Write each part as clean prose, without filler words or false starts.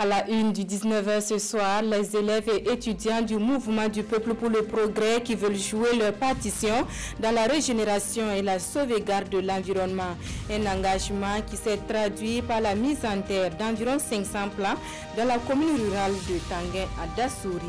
À la une du 19h ce soir, les élèves et étudiants du mouvement du peuple pour le progrès qui veulent jouer leur partition dans la régénération et la sauvegarde de l'environnement. Un engagement qui s'est traduit par la mise en terre d'environ 500 plants dans la commune rurale de Tanguin à Dassouri.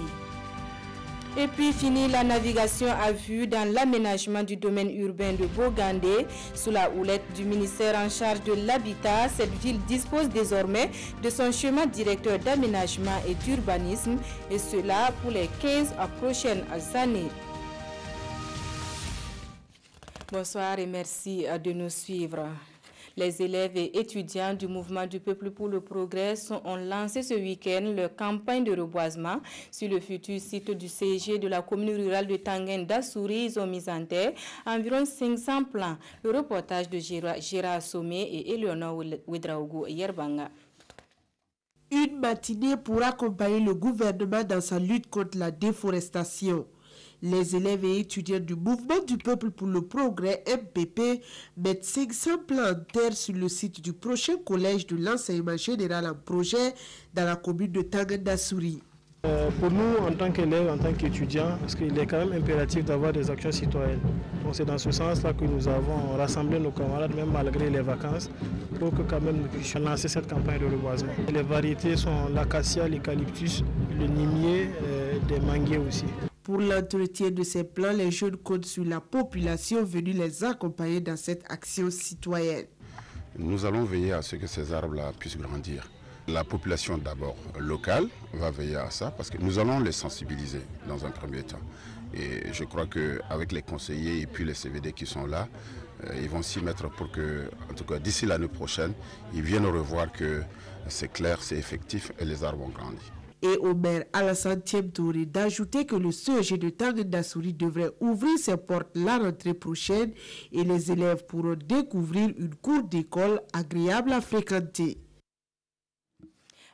Et puis fini la navigation à vue dans l'aménagement du domaine urbain de Bogandé. Sous la houlette du ministère en charge de l'habitat, cette ville dispose désormais de son chemin directeur d'aménagement et d'urbanisme, et cela pour les 15 prochaines années. Bonsoir et merci de nous suivre. Les élèves et étudiants du mouvement du peuple pour le progrès ont lancé ce week-end leur campagne de reboisement sur le futur site du CG de la commune rurale de Tanguin Dassouri. Ils ont mis en terre environ 500 plants. Le reportage de Gérard Sommet et Eleonore Ouedraogo Yerbanga. Une matinée pour accompagner le gouvernement dans sa lutte contre la déforestation. Les élèves et étudiants du mouvement du peuple pour le progrès MPP mettent 500 plants en terre sur le site du prochain collège de l'enseignement général en projet dans la commune de Tanguin Dassouri. Pour nous, en tant qu'élèves, en tant qu'étudiants, parce qu'il est quand même impératif d'avoir des actions citoyennes. Donc c'est dans ce sens-là que nous avons rassemblé nos camarades, même malgré les vacances, pour que quand même nous puissions lancer cette campagne de reboisement. Les variétés sont l'acacia, l'eucalyptus, le nimier, des manguiers aussi. Pour l'entretien de ces plants, les jeunes comptent sur la population venue les accompagner dans cette action citoyenne. Nous allons veiller à ce que ces arbres-là puissent grandir. La population d'abord locale va veiller à ça parce que nous allons les sensibiliser dans un premier temps. Et je crois qu'avec les conseillers et puis les CVD qui sont là, ils vont s'y mettre pour que, en tout cas d'ici l'année prochaine, ils viennent revoir que c'est clair, c'est effectif et les arbres ont grandi. Et au maire Alassane Touré d'ajouter que le CEG de Tanguin Dassouri devrait ouvrir ses portes la rentrée prochaine et les élèves pourront découvrir une cour d'école agréable à fréquenter.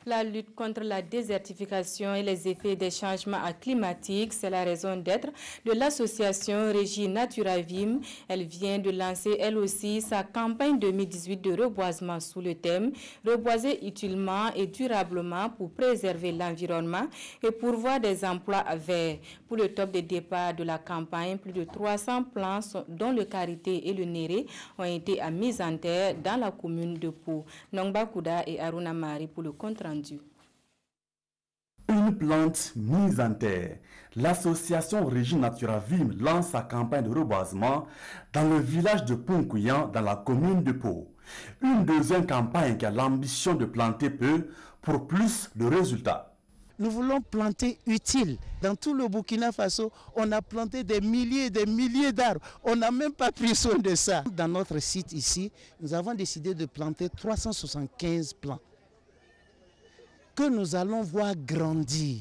La lutte contre la désertification et les effets des changements climatiques, c'est la raison d'être de l'association Régie Naturavim. Elle vient de lancer elle aussi sa campagne 2018 de reboisement sous le thème « Reboiser utilement et durablement pour préserver l'environnement et pourvoir des emplois verts ». Pour le top des départs de la campagne, plus de 300 plants dont le Karité et le Néré ont été mis en terre dans la commune de Pau. Nongba Kouda et Aruna Mari pour le compte rendu. Une plante mise en terre. L'association Régie Naturavim lance sa campagne de reboisement dans le village de Ponkouyan, dans la commune de Pau. Une deuxième campagne qui a l'ambition de planter peu pour plus de résultats. Nous voulons planter utile. Dans tout le Burkina Faso, on a planté des milliers et des milliers d'arbres. On n'a même pas pris soin de ça. Dans notre site ici, nous avons décidé de planter 375 plants que nous allons voir grandir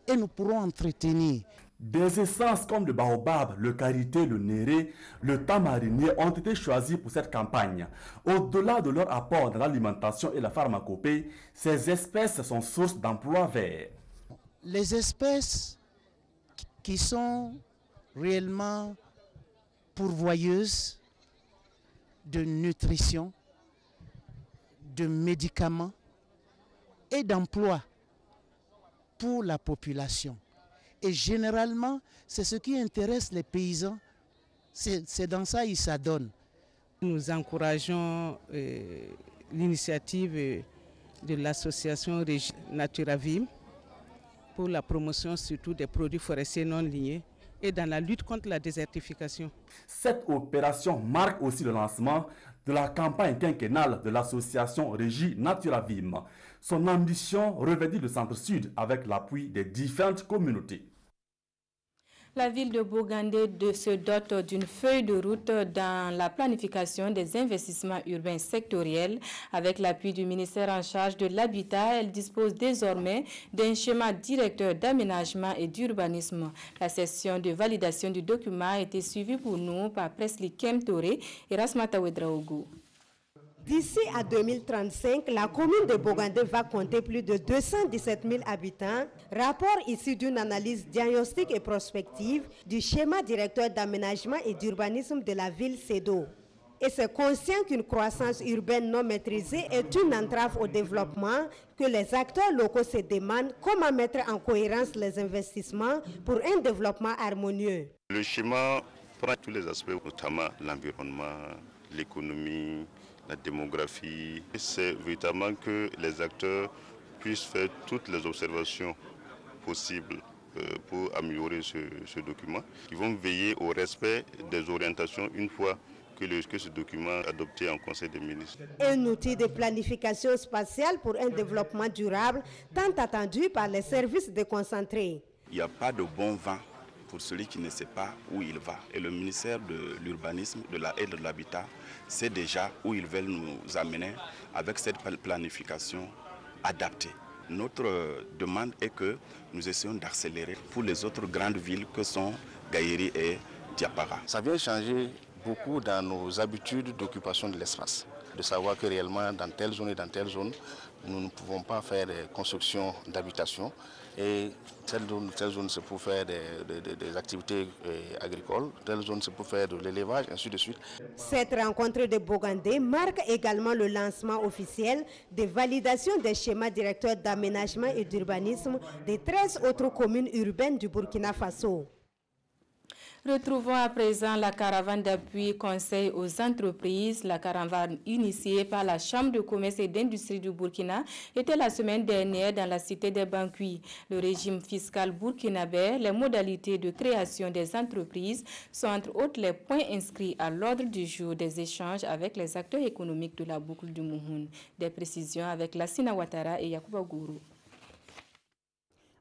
et nous pourrons entretenir. Des essences comme le baobab, le karité, le néré, le tamarinier ont été choisis pour cette campagne. Au-delà de leur apport dans l'alimentation et la pharmacopée, ces espèces sont source d'emplois verts. Les espèces qui sont réellement pourvoyeuses de nutrition, de médicaments et d'emplois pour la population. Et généralement, c'est ce qui intéresse les paysans. C'est dans ça qu'ils s'adonnent. Nous encourageons l'initiative de l'association Régie Naturavim pour la promotion surtout des produits forestiers non lignés et dans la lutte contre la désertification. Cette opération marque aussi le lancement de la campagne quinquennale de l'association Régie Naturavim. Son ambition revêtit le centre-sud avec l'appui des différentes communautés. La ville de Bogandé se dote d'une feuille de route dans la planification des investissements urbains sectoriels. Avec l'appui du ministère en charge de l'habitat, elle dispose désormais d'un schéma directeur d'aménagement et d'urbanisme. La session de validation du document a été suivie pour nous par Presley Kemtore et Rasmata Ouedraogo. D'ici à 2035, la commune de Bogandé va compter plus de 217 000 habitants. Rapport issu d'une analyse diagnostique et prospective du schéma directeur d'aménagement et d'urbanisme de la ville CEDO. Et c'est conscient qu'une croissance urbaine non maîtrisée est une entrave au développement que les acteurs locaux se demandent comment mettre en cohérence les investissements pour un développement harmonieux. Le schéma prend tous les aspects, notamment l'environnement, l'économie, la démographie. C'est véritablement que les acteurs puissent faire toutes les observations possibles pour améliorer ce document. Ils vont veiller au respect des orientations une fois que ce document est adopté en Conseil des ministres. Un outil de planification spatiale pour un développement durable tant attendu par les services déconcentrés. Il n'y a pas de bon vent pour celui qui ne sait pas où il va. Et le ministère de l'Urbanisme, de la Haie et de l'Habitat sait déjà où ils veulent nous amener avec cette planification adaptée. Notre demande est que nous essayons d'accélérer pour les autres grandes villes que sont Gaïri et Diapara. Ça vient changer beaucoup dans nos habitudes d'occupation de l'espace. De savoir que réellement dans telle zone et dans telle zone, nous ne pouvons pas faire des constructions d'habitation. Et telle zone c'est pour faire des activités agricoles, telle zone c'est pour faire de l'élevage, ainsi de suite. Cette rencontre de Bogandé marque également le lancement officiel des validations des schémas directeurs d'aménagement et d'urbanisme des 13 autres communes urbaines du Burkina Faso. Retrouvons à présent la caravane d'appui conseil aux entreprises. La caravane initiée par la Chambre de commerce et d'industrie du Burkina était la semaine dernière dans la cité des Banquis. Le régime fiscal burkinabé, les modalités de création des entreprises sont entre autres les points inscrits à l'ordre du jour des échanges avec les acteurs économiques de la boucle du Mouhoun. Des précisions avec Lassina Ouattara et Yacouba Gourou.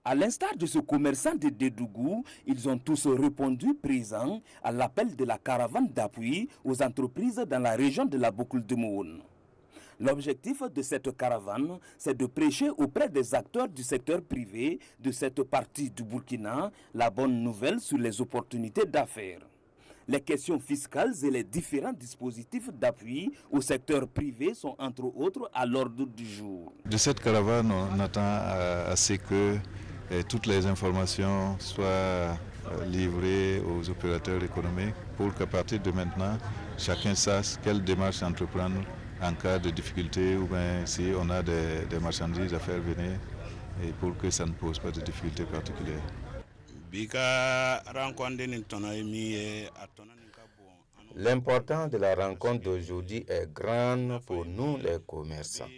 À l'instar de ce commerçant de Dédougou, ils ont tous répondu présents à l'appel de la caravane d'appui aux entreprises dans la région de la boucle de Mouhoun. L'objectif de cette caravane, c'est de prêcher auprès des acteurs du secteur privé de cette partie du Burkina la bonne nouvelle sur les opportunités d'affaires. Les questions fiscales et les différents dispositifs d'appui au secteur privé sont entre autres à l'ordre du jour. De cette caravane, on attend à ce que toutes les informations soient livrées aux opérateurs économiques pour qu'à partir de maintenant, chacun sache quelle démarche entreprendre en cas de difficulté ou bien si on a des marchandises à faire venir et pour que ça ne pose pas de difficultés particulières. L'importance de la rencontre d'aujourd'hui est grande pour nous les commerçants.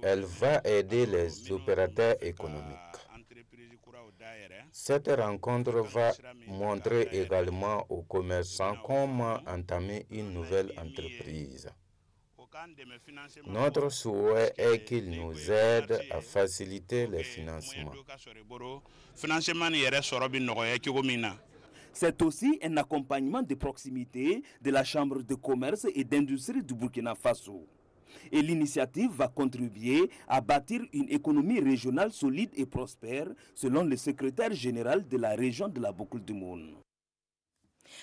Elle va aider les opérateurs économiques. Cette rencontre va montrer également aux commerçants comment entamer une nouvelle entreprise. Notre souhait est qu'ils nous aident à faciliter les financements. C'est aussi un accompagnement de proximité de la Chambre de commerce et d'industrie du Burkina Faso. Et l'initiative va contribuer à bâtir une économie régionale solide et prospère, selon le secrétaire général de la région de la boucle du Mouhoun.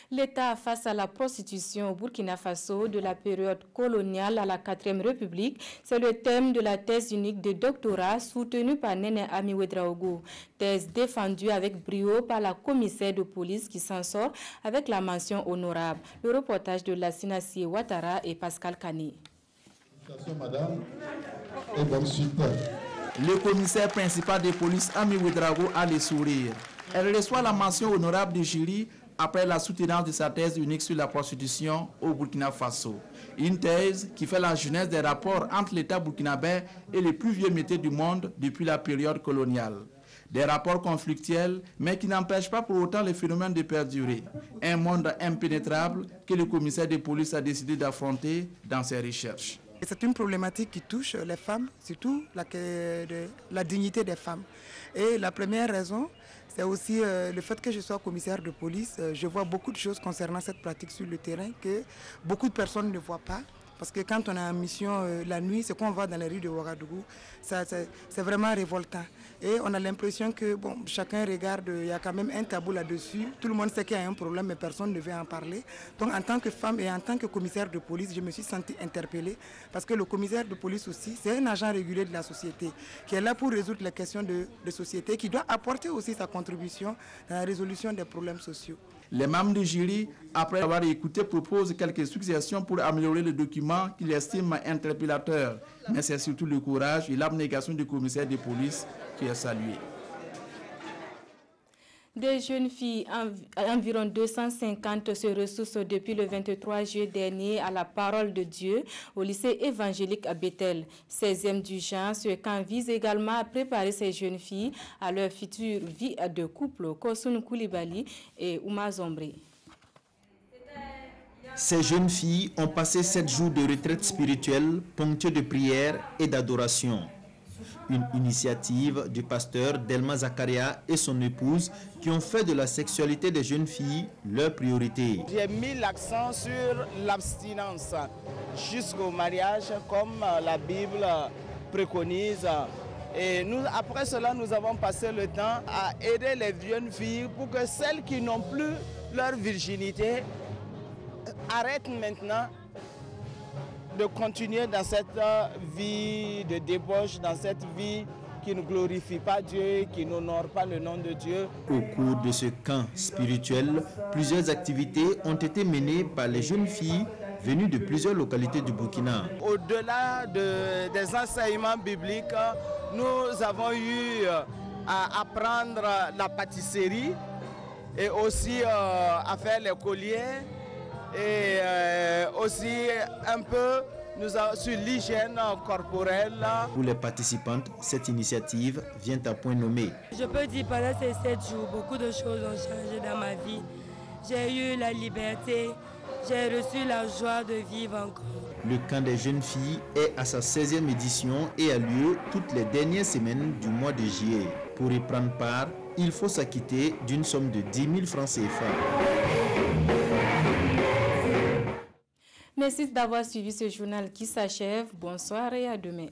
L'État face à la prostitution au Burkina Faso de la période coloniale à la 4e République, c'est le thème de la thèse unique de doctorat soutenue par Néné Ami Ouedraogo. Thèse défendue avec brio par la commissaire de police qui s'en sort avec la mention honorable. Le reportage de Lassina Ouattara et Pascal Kani. Le commissaire principal de police Ami Ouedraogo a le sourire. Elle reçoit la mention honorable du jury après la soutenance de sa thèse unique sur la prostitution au Burkina Faso. Une thèse qui fait la genèse des rapports entre l'État burkinabé et les plus vieux métiers du monde depuis la période coloniale. Des rapports conflictuels, mais qui n'empêchent pas pour autant le phénomène de perdurer. Un monde impénétrable que le commissaire de police a décidé d'affronter dans ses recherches. C'est une problématique qui touche les femmes, surtout la dignité des femmes. Et la première raison, c'est aussi le fait que je sois commissaire de police. Je vois beaucoup de choses concernant cette pratique sur le terrain que beaucoup de personnes ne voient pas. Parce que quand on est en mission la nuit, ce qu'on voit dans les rues de Ouagadougou, c'est vraiment révoltant. Et on a l'impression que bon, chacun regarde, il y a quand même un tabou là-dessus. Tout le monde sait qu'il y a un problème, mais personne ne veut en parler. Donc en tant que femme et en tant que commissaire de police, je me suis sentie interpellée. Parce que le commissaire de police aussi, c'est un agent régulier de la société, qui est là pour résoudre les questions de société, qui doit apporter aussi sa contribution dans la résolution des problèmes sociaux. Les membres du jury, après avoir écouté, proposent quelques suggestions pour améliorer le document qu'ils estiment interpellateur. Mais c'est surtout le courage et l'abnégation du commissaire de police qui est salué. Des jeunes filles, environ 250, se ressourcent depuis le 23 juillet dernier à la parole de Dieu au lycée évangélique à Bethel. 16e du genre, ce camp vise également à préparer ces jeunes filles à leur future vie de couple. Kosun Koulibaly et Ouma Zombré. Ces jeunes filles ont passé 7 jours de retraite spirituelle ponctuée de prières et d'adoration. Une initiative du pasteur Delma Zakaria et son épouse qui ont fait de la sexualité des jeunes filles leur priorité. J'ai mis l'accent sur l'abstinence jusqu'au mariage comme la Bible préconise. Et après cela, nous avons passé le temps à aider les jeunes filles pour que celles qui n'ont plus leur virginité arrêtent maintenant de continuer dans cette vie de débauche, dans cette vie qui ne glorifie pas Dieu, qui n'honore pas le nom de Dieu. Au cours de ce camp spirituel, plusieurs activités ont été menées par les jeunes filles venues de plusieurs localités du Burkina. Au-delà des enseignements bibliques, nous avons eu à apprendre la pâtisserie et aussi à faire les colliers. Et aussi un peu sur l'hygiène corporelle. Pour les participantes, cette initiative vient à point nommé. Je peux dire pendant ces 7 jours, beaucoup de choses ont changé dans ma vie. J'ai eu la liberté, j'ai reçu la joie de vivre encore. Le camp des jeunes filles est à sa 16e édition et a lieu toutes les dernières semaines du mois de juillet. Pour y prendre part, il faut s'acquitter d'une somme de 10 000 francs CFA. Merci d'avoir suivi ce journal qui s'achève. Bonsoir et à demain.